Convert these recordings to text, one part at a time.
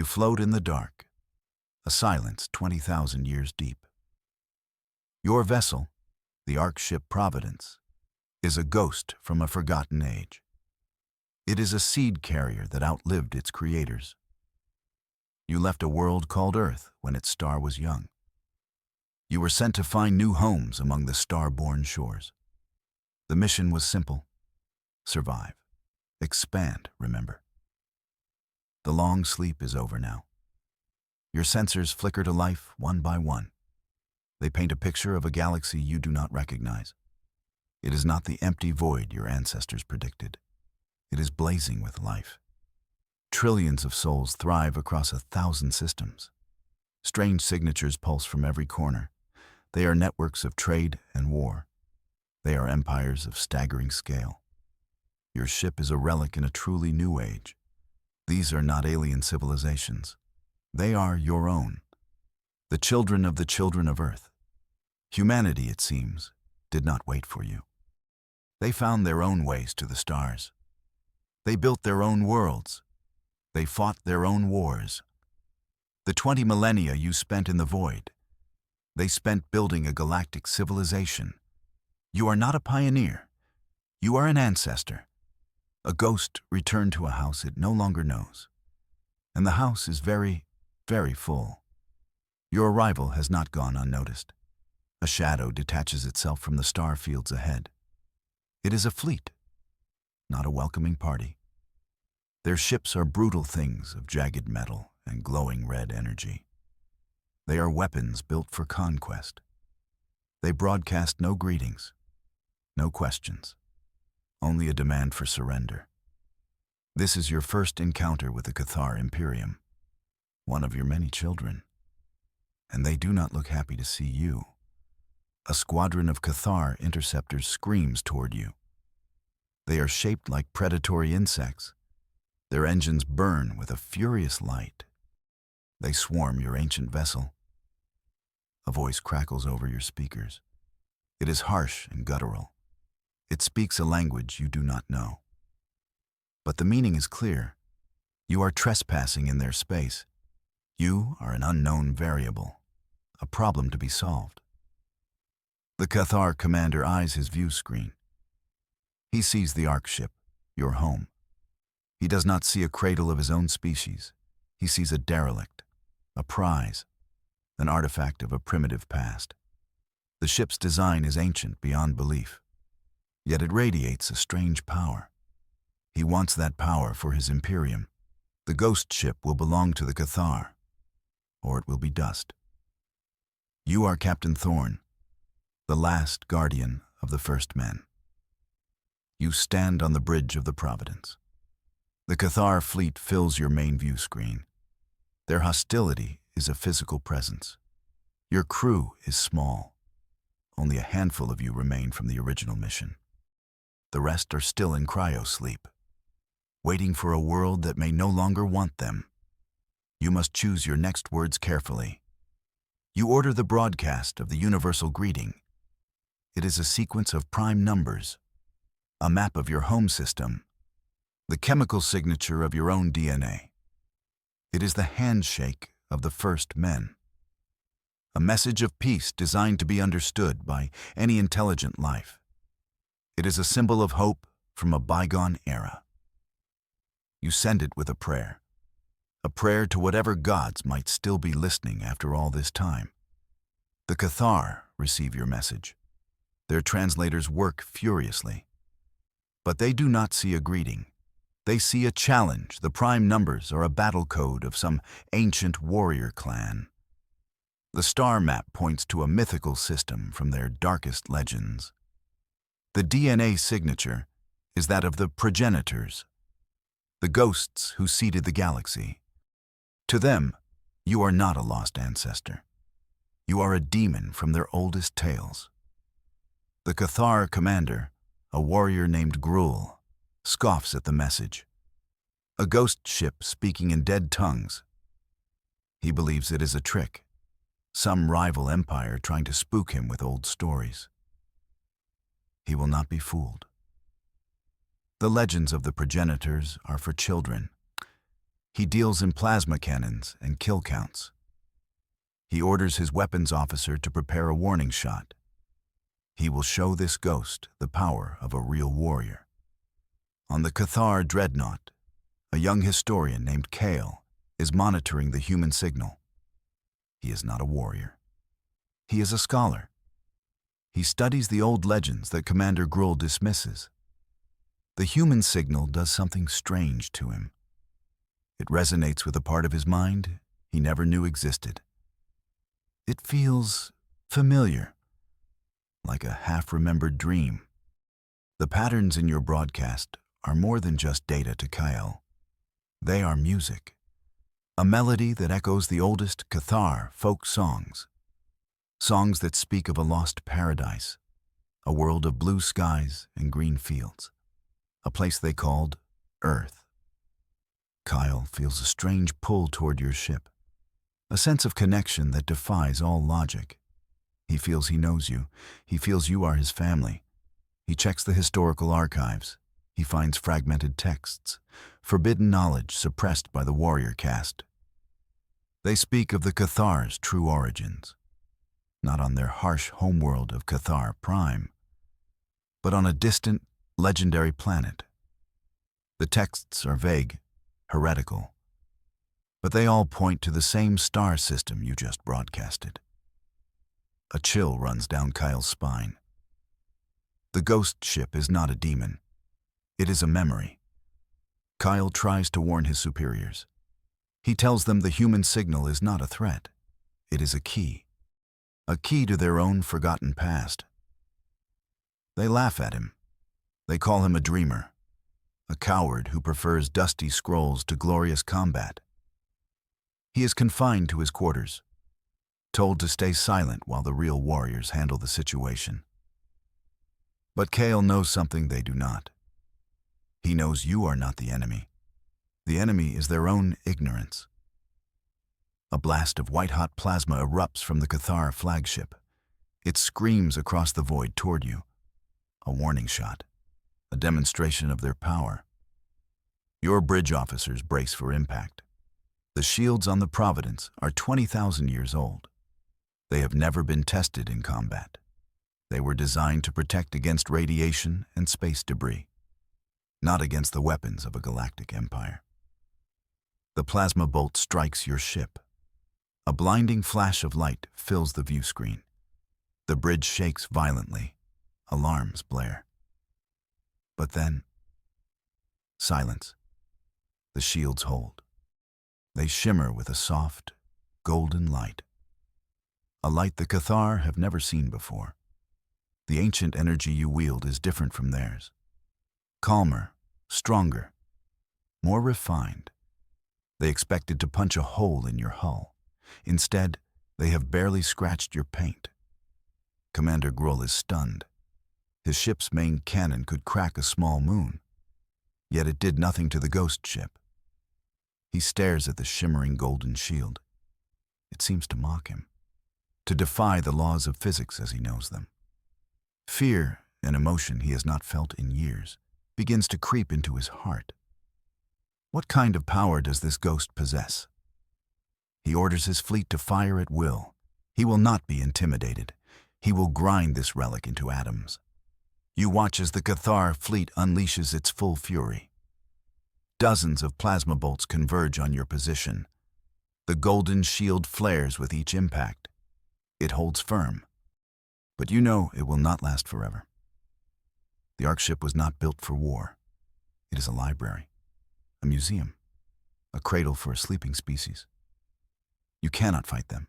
You float in the dark, a silence 20,000 years deep. Your vessel, the Ark ship Providence, is a ghost from a forgotten age. It is a seed carrier that outlived its creators. You left a world called Earth when its star was young. You were sent to find new homes among the star-born shores. The mission was simple: survive, expand, remember. The long sleep is over now. Your sensors flicker to life one by one. They paint a picture of a galaxy you do not recognize. It is not the empty void your ancestors predicted. It is blazing with life. Trillions of souls thrive across 1,000 systems. Strange signatures pulse from every corner. They are networks of trade and war. They are empires of staggering scale. Your ship is a relic in a truly new age. These are not alien civilizations. They are your own, the children of Earth. Humanity, it seems, did not wait for you. They found their own ways to the stars. They built their own worlds. They fought their own wars. The 20 millennia you spent in the void, they spent building a galactic civilization. You are not a pioneer. You are an ancestor. A ghost returned to a house it no longer knows. And the house is very, very full. Your arrival has not gone unnoticed. A shadow detaches itself from the star fields ahead. It is a fleet, not a welcoming party. Their ships are brutal things of jagged metal and glowing red energy. They are weapons built for conquest. They broadcast no greetings, no questions, only a demand for surrender. This is your first encounter with the Cathar Imperium, one of your many children. And they do not look happy to see you. A squadron of Cathar interceptors screams toward you. They are shaped like predatory insects. Their engines burn with a furious light. They swarm your ancient vessel. A voice crackles over your speakers. It is harsh and guttural. It speaks a language you do not know. But the meaning is clear. You are trespassing in their space. You are an unknown variable, a problem to be solved. The Cathar commander eyes his view screen. He sees the Ark ship, your home. He does not see a cradle of his own species. He sees a derelict, a prize, an artifact of a primitive past. The ship's design is ancient beyond belief, yet it radiates a strange power. He wants that power for his Imperium. The ghost ship will belong to the Cathar, or it will be dust. You are Captain Thorn, the last guardian of the first men. You stand on the bridge of the Providence. The Cathar fleet fills your main view screen. Their hostility is a physical presence. Your crew is small. Only a handful of you remain from the original mission. The rest are still in cryo-sleep, waiting for a world that may no longer want them. You must choose your next words carefully. You order the broadcast of the universal greeting. It is a sequence of prime numbers, a map of your home system, the chemical signature of your own DNA. It is the handshake of the first men. A message of peace designed to be understood by any intelligent life. It is a symbol of hope from a bygone era. You send it with a prayer to whatever gods might still be listening after all this time. The Cathar receive your message. Their translators work furiously. But they do not see a greeting. They see a challenge. The prime numbers are a battle code of some ancient warrior clan. The star map points to a mythical system from their darkest legends. The DNA signature is that of the progenitors, the ghosts who seeded the galaxy. To them, you are not a lost ancestor. You are a demon from their oldest tales. The Cathar commander, a warrior named Gruul, scoffs at the message. A ghost ship speaking in dead tongues. He believes it is a trick, some rival empire trying to spook him with old stories. He will not be fooled. The legends of the progenitors are for children. He deals in plasma cannons and kill counts. He orders his weapons officer to prepare a warning shot. He will show this ghost the power of a real warrior. On the Cathar dreadnought, a young historian named Kale is monitoring the human signal. He is not a warrior. He is a scholar. He studies the old legends that Commander Gruul dismisses. The human signal does something strange to him. It resonates with a part of his mind he never knew existed. It feels familiar, like a half-remembered dream. The patterns in your broadcast are more than just data to Kyle. They are music, a melody that echoes the oldest Cathar folk songs. Songs that speak of a lost paradise, a world of blue skies and green fields, a place they called Earth. Kyle feels a strange pull toward your ship, a sense of connection that defies all logic. He feels he knows you. He feels you are his family. He checks the historical archives. He finds fragmented texts, forbidden knowledge suppressed by the warrior caste. They speak of the Cathar's true origins, not on their harsh homeworld of Cathar Prime, but on a distant, legendary planet. The texts are vague, heretical, but they all point to the same star system you just broadcasted. A chill runs down Kyle's spine. The ghost ship is not a demon. It is a memory. Kyle tries to warn his superiors. He tells them the human signal is not a threat. It is a key to their own forgotten past. They laugh at him. They call him a dreamer, a coward who prefers dusty scrolls to glorious combat. He is confined to his quarters, told to stay silent while the real warriors handle the situation. But Kale knows something they do not. He knows you are not the enemy. The enemy is their own ignorance. A blast of white-hot plasma erupts from the Cathar flagship. It screams across the void toward you. A warning shot, a demonstration of their power. Your bridge officers brace for impact. The shields on the Providence are 20,000 years old. They have never been tested in combat. They were designed to protect against radiation and space debris, not against the weapons of a galactic empire. The plasma bolt strikes your ship. A blinding flash of light fills the view screen. The bridge shakes violently. Alarms blare. But then, silence. The shields hold. They shimmer with a soft, golden light. A light the Cathar have never seen before. The ancient energy you wield is different from theirs. Calmer, stronger, more refined. They expected to punch a hole in your hull. Instead, they have barely scratched your paint. Commander Gruul is stunned. His ship's main cannon could crack a small moon, yet it did nothing to the ghost ship. He stares at the shimmering golden shield. It seems to mock him, to defy the laws of physics as he knows them. Fear, an emotion he has not felt in years, begins to creep into his heart. What kind of power does this ghost possess? He orders his fleet to fire at will. He will not be intimidated. He will grind this relic into atoms. You watch as the Cathar fleet unleashes its full fury. Dozens of plasma bolts converge on your position. The golden shield flares with each impact. It holds firm. But you know it will not last forever. The Ark ship was not built for war. It is a library, a museum, a cradle for a sleeping species. You cannot fight them,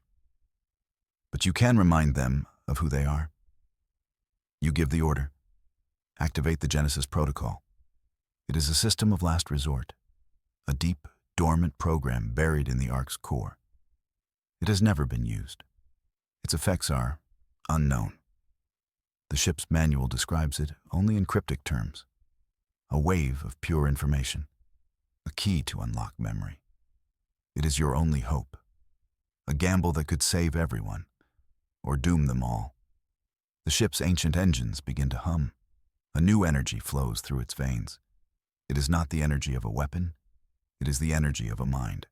but you can remind them of who they are. You give the order. Activate the Genesis protocol. It is a system of last resort, a deep, dormant program buried in the Ark's core. It has never been used. Its effects are unknown. The ship's manual describes it only in cryptic terms. A wave of pure information, a key to unlock memory. It is your only hope, a gamble that could save everyone, or doom them all. The ship's ancient engines begin to hum. A new energy flows through its veins. It is not the energy of a weapon. It is the energy of a mind.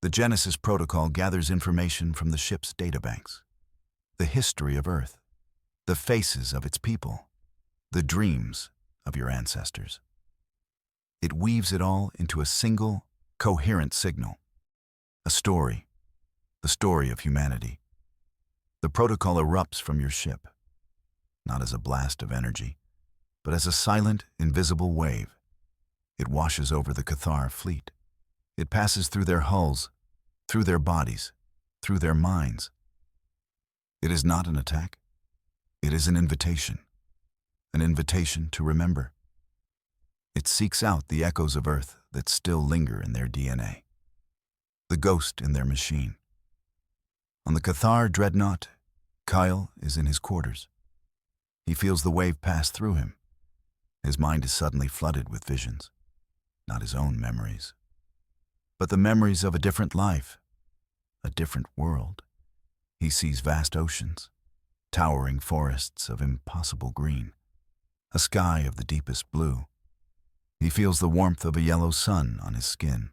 The Genesis Protocol gathers information from the ship's databanks, the history of Earth, the faces of its people, the dreams of your ancestors. It weaves it all into a single, coherent signal, a story, the story of humanity. The protocol erupts from your ship, not as a blast of energy, but as a silent, invisible wave. It washes over the Cathar fleet. It passes through their hulls, through their bodies, through their minds. It is not an attack. It is an invitation to remember. It seeks out the echoes of Earth that still linger in their DNA, the ghost in their machine. On the Cathar dreadnought, Kyle is in his quarters. He feels the wave pass through him. His mind is suddenly flooded with visions, not his own memories, but the memories of a different life, a different world. He sees vast oceans, towering forests of impossible green, a sky of the deepest blue. He feels the warmth of a yellow sun on his skin,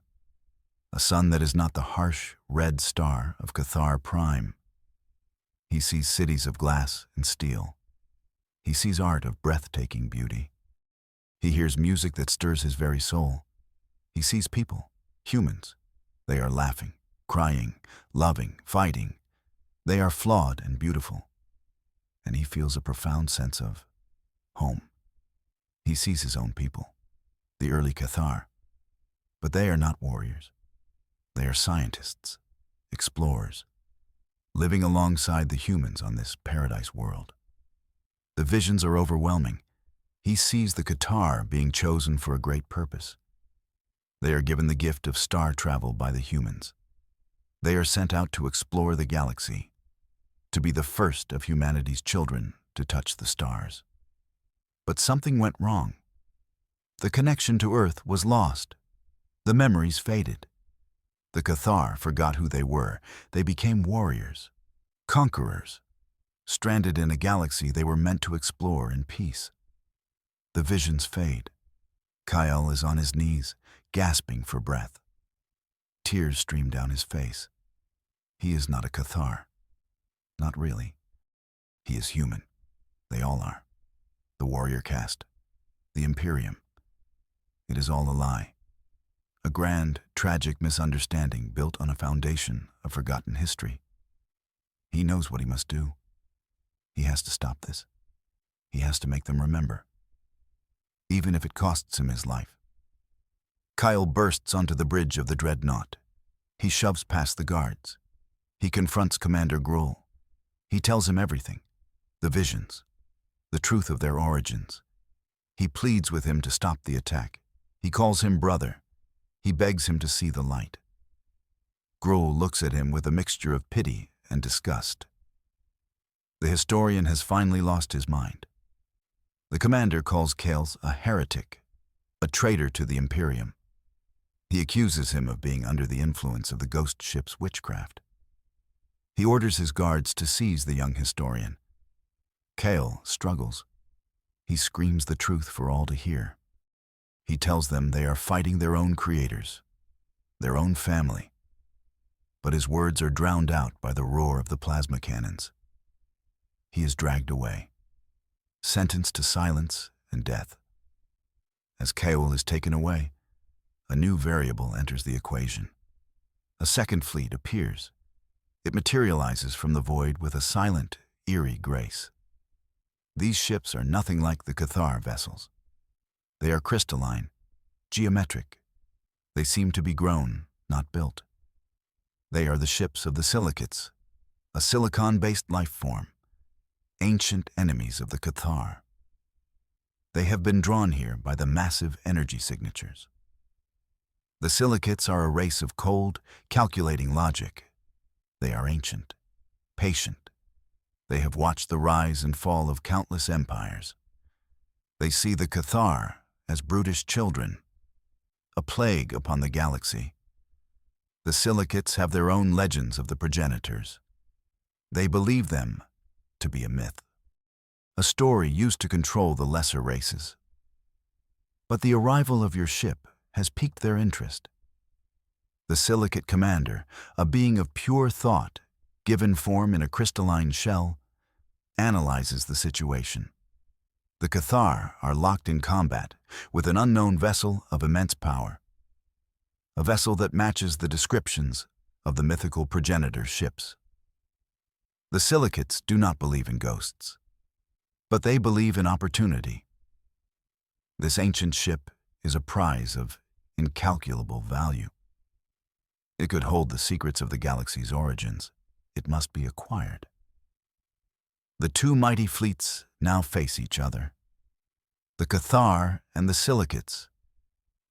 a sun that is not the harsh red star of Cathar Prime. He sees cities of glass and steel. He sees art of breathtaking beauty. He hears music that stirs his very soul. He sees people, humans. They are laughing, crying, loving, fighting. They are flawed and beautiful. And he feels a profound sense of home. He sees his own people, the early Cathar. But they are not warriors. They are scientists, explorers, living alongside the humans on this paradise world. The visions are overwhelming. He sees the Cathar being chosen for a great purpose. They are given the gift of star travel by the humans. They are sent out to explore the galaxy, to be the first of humanity's children to touch the stars. But something went wrong. The connection to Earth was lost. The memories faded. The Cathar forgot who they were. They became warriors, conquerors, stranded in a galaxy they were meant to explore in peace. The visions fade. Kyle is on his knees, gasping for breath. Tears stream down his face. He is not a Cathar. Not really. He is human. They all are. The warrior caste. The Imperium. It is all a lie. A grand, tragic misunderstanding built on a foundation of forgotten history. He knows what he must do. He has to stop this. He has to make them remember, even if it costs him his life. Kyle bursts onto the bridge of the dreadnought. He shoves past the guards. He confronts Commander Gruhl. He tells him everything, the visions, the truth of their origins. He pleads with him to stop the attack. He calls him brother. He begs him to see the light. Gruhl looks at him with a mixture of pity and disgust. The historian has finally lost his mind. The commander calls Kales a heretic, a traitor to the Imperium. He accuses him of being under the influence of the ghost ship's witchcraft. He orders his guards to seize the young historian. Kale struggles. He screams the truth for all to hear. He tells them they are fighting their own creators, their own family. But his words are drowned out by the roar of the plasma cannons. He is dragged away, sentenced to silence and death. As Kale is taken away, a new variable enters the equation. A second fleet appears. It materializes from the void with a silent, eerie grace. These ships are nothing like the Cathar vessels. They are crystalline, geometric. They seem to be grown, not built. They are the ships of the silicates, a silicon-based life form, ancient enemies of the Cathar. They have been drawn here by the massive energy signatures. The silicates are a race of cold, calculating logic. They are ancient, patient. They have watched the rise and fall of countless empires. They see the Cathar as brutish children, a plague upon the galaxy. The silicates have their own legends of the progenitors. They believe them to be a myth, a story used to control the lesser races. But the arrival of your ship has piqued their interest. The silicate commander, a being of pure thought, given form in a crystalline shell, analyzes the situation. The Cathar are locked in combat with an unknown vessel of immense power, a vessel that matches the descriptions of the mythical progenitor ships. The silicates do not believe in ghosts, but they believe in opportunity. This ancient ship is a prize of incalculable value. It could hold the secrets of the galaxy's origins. It must be acquired. The two mighty fleets now face each other. The Cathar and the Silicates,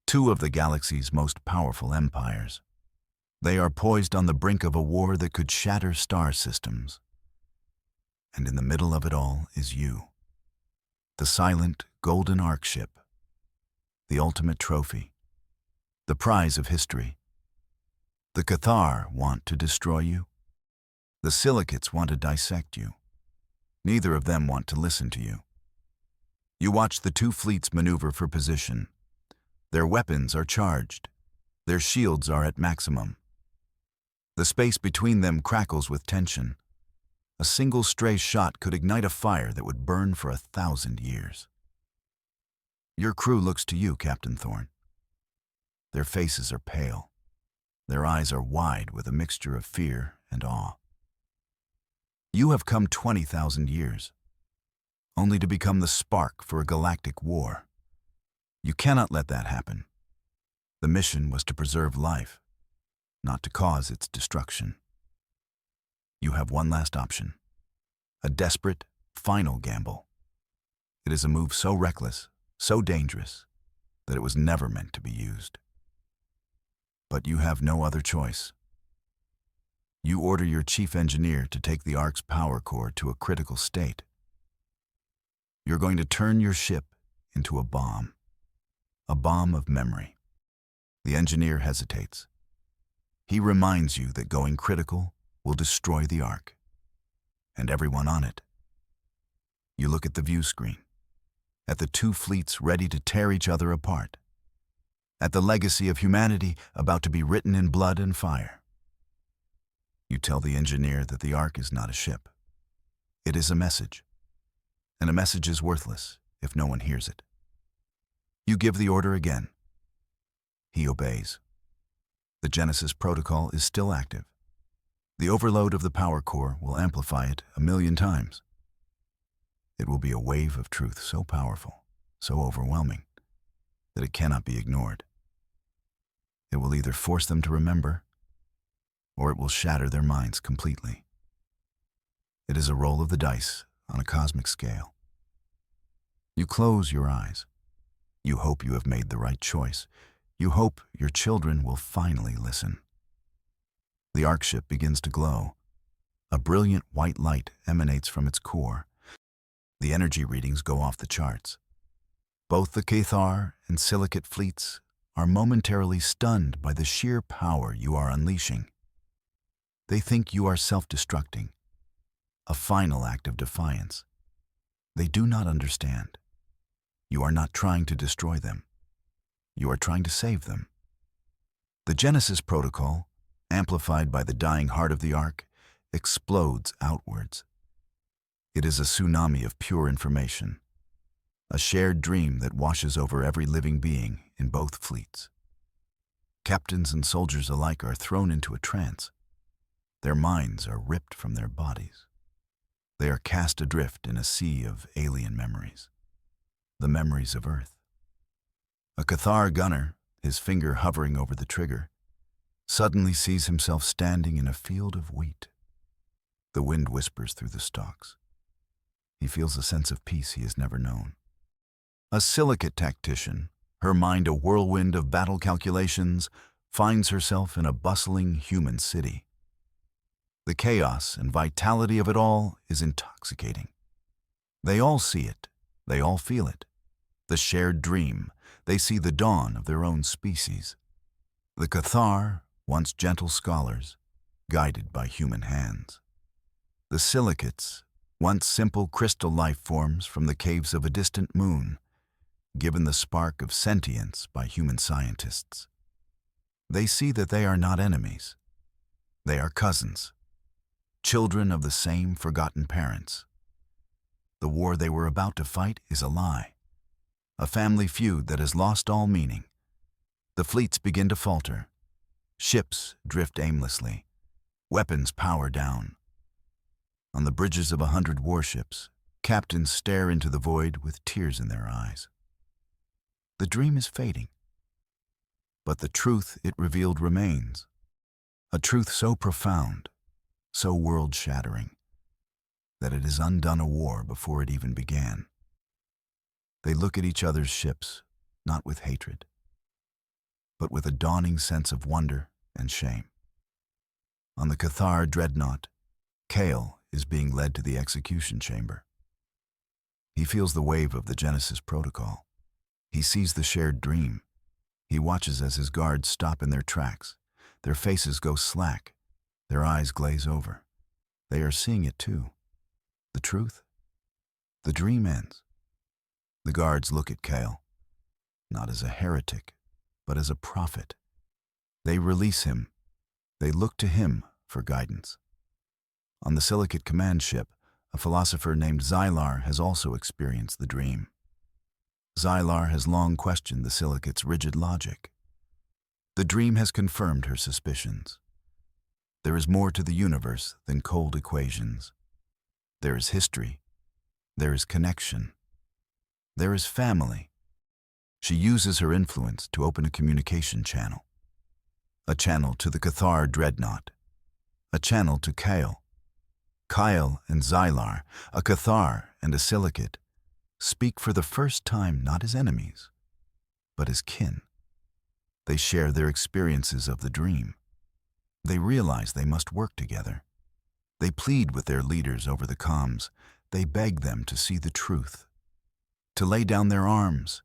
two of the galaxy's most powerful empires. They are poised on the brink of a war that could shatter star systems. And in the middle of it all is you, the silent golden ark ship, the ultimate trophy, the prize of history. The Cathar want to destroy you. The Silicates want to dissect you. Neither of them want to listen to you. You watch the two fleets maneuver for position. Their weapons are charged. Their shields are at maximum. The space between them crackles with tension. A single stray shot could ignite a fire that would burn for 1,000 years. Your crew looks to you, Captain Thorne. Their faces are pale. Their eyes are wide with a mixture of fear and awe. You have come 20,000 years, only to become the spark for a galactic war. You cannot let that happen. The mission was to preserve life, not to cause its destruction. You have one last option, a desperate, final gamble. It is a move so reckless, so dangerous, that it was never meant to be used. But you have no other choice. You order your chief engineer to take the Ark's power core to a critical state. You're going to turn your ship into a bomb of memory. The engineer hesitates. He reminds you that going critical will destroy the Ark and everyone on it. You look at the view screen, at the two fleets ready to tear each other apart, at the legacy of humanity about to be written in blood and fire. You tell the engineer that the Ark is not a ship. It is a message, and a message is worthless if no one hears it. You give the order again. He obeys. The Genesis protocol is still active. The overload of the power core will amplify it 1,000,000 times. It will be a wave of truth so powerful, so overwhelming, that it cannot be ignored. It will either force them to remember, or it will shatter their minds completely. It is a roll of the dice on a cosmic scale. You close your eyes. You hope you have made the right choice. You hope your children will finally listen. The Ark ship begins to glow. A brilliant white light emanates from its core. The energy readings go off the charts. Both the Cathar and Silicate fleets are momentarily stunned by the sheer power you are unleashing. They think you are self-destructing, a final act of defiance. They do not understand. You are not trying to destroy them. You are trying to save them. The Genesis protocol, amplified by the dying heart of the Ark, explodes outwards. It is a tsunami of pure information, a shared dream that washes over every living being in both fleets. Captains and soldiers alike are thrown into a trance. Their minds are ripped from their bodies. They are cast adrift in a sea of alien memories, the memories of Earth. A Cathar gunner, his finger hovering over the trigger, suddenly sees himself standing in a field of wheat. The wind whispers through the stalks. He feels a sense of peace he has never known. A Silicate tactician, her mind a whirlwind of battle calculations, finds herself in a bustling human city. The chaos and vitality of it all is intoxicating. They all see it. They all feel it. The shared dream. They see the dawn of their own species. The Cathar, once gentle scholars, guided by human hands. The Silicates, once simple crystal life forms from the caves of a distant moon, given the spark of sentience by human scientists. They see that they are not enemies. They are cousins, children of the same forgotten parents. The war they were about to fight is a lie, a family feud that has lost all meaning. The fleets begin to falter. Ships drift aimlessly. Weapons power down. On the bridges of 100 warships, captains stare into the void with tears in their eyes. The dream is fading, but the truth it revealed remains. A truth so profound, so world-shattering, that it has undone a war before it even began. They look at each other's ships, not with hatred, but with a dawning sense of wonder and shame. On the Cathar dreadnought, Kale is being led to the execution chamber. He feels the wave of the Genesis protocol. He sees the shared dream. He watches as his guards stop in their tracks. Their faces go slack. Their eyes glaze over. They are seeing it too. The truth? The dream ends. The guards look at Kale, not as a heretic, but as a prophet. They release him. They look to him for guidance. On the Silicate command ship, a philosopher named Xylar has also experienced the dream. Xylar has long questioned the Silicate's rigid logic. The dream has confirmed her suspicions. There is more to the universe than cold equations. There is history. There is connection. There is family. She uses her influence to open a communication channel. A channel to the Cathar dreadnought. A channel to Kale. Kyle and Xylar, a Cathar and a Silicate, speak for the first time not as enemies, but as kin. They share their experiences of the dream. They realize they must work together. They plead with their leaders over the comms. They beg them to see the truth, to lay down their arms,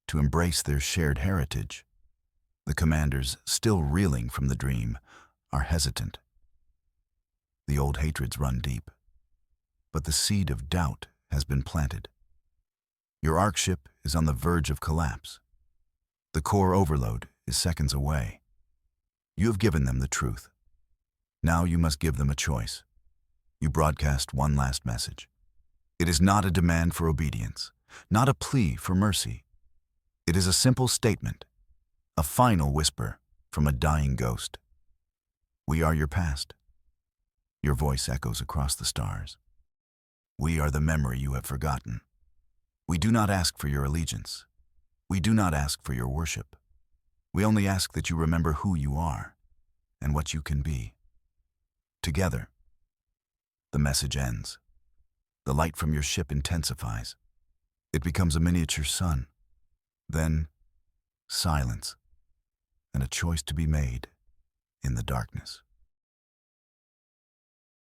to embrace their shared heritage. The commanders, still reeling from the dream, are hesitant. The old hatreds run deep, but the seed of doubt has been planted. Your arc ship is on the verge of collapse. The core overload is seconds away. You have given them the truth. Now you must give them a choice. You broadcast one last message. It is not a demand for obedience, not a plea for mercy. It is a simple statement, a final whisper from a dying ghost. We are your past. Your voice echoes across the stars. We are the memory you have forgotten. We do not ask for your allegiance. We do not ask for your worship. We only ask that you remember who you are and what you can be. Together, the message ends. The light from your ship intensifies. It becomes a miniature sun. Then, silence, and a choice to be made in the darkness.